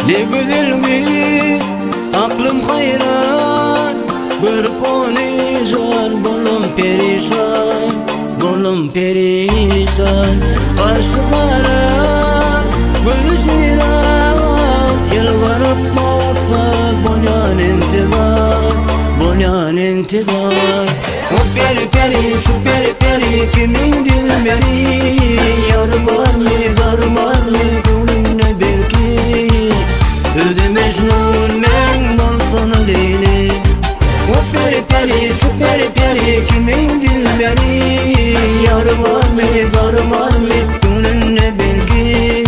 Ne güzelmiş aklım hayran, görüp onu can bolum perişan, bolum perişan. Aşıklara gözü ceylan, yalvarıp baksa boyan intizar, boyan intizar. O peri peri şu peri peri kimin dilberi, yar var mı zar var mı gönlümde belki. Özü Mecnun men bolsana Leyli. O peri peri şu peri peri kimin dilberi, yar var mı zar var mı gönlümde belki.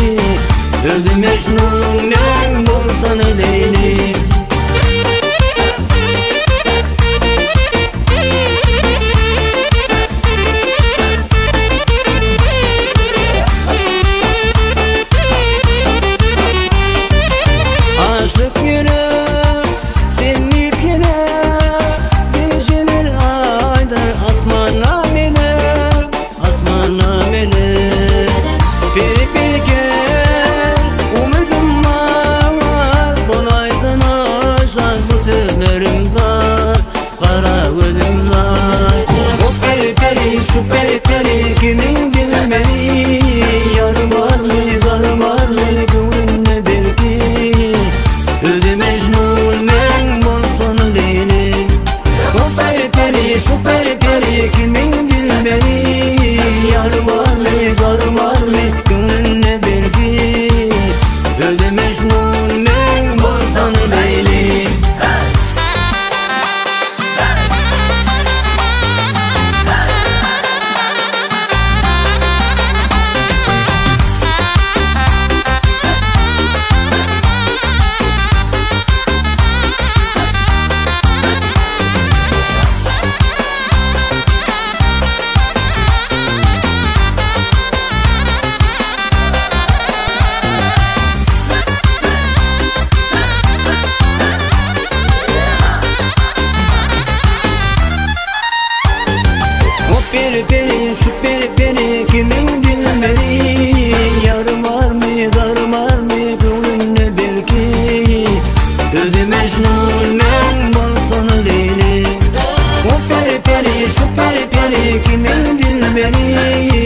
Özü Mecnun men bolsana Leyli. Aşık yürek sevmeyip yine, geceler aydır asmanla melek, asmanla melek. Peri peri gel umudum var, kolay sana aşan bu sözlerim dar, kara gözüm dar. O peri peri şu peri peri kimin bilmeli, yar var mı zar var mı gönlümde belki. Özü Mecnun men bolsana Leyli. O peri peri şu peri peri kimin dilberi, yar var mı zar var mı gönlünde belki. Özü Mecnun men bolsana Leyli. Peri peri şu peri peri kimin dilberi, yar var mı zar var mı gönlünde belki. Özü Mecnun men bolsana Leyli. O peri peri şu peri peri kimin dilberi,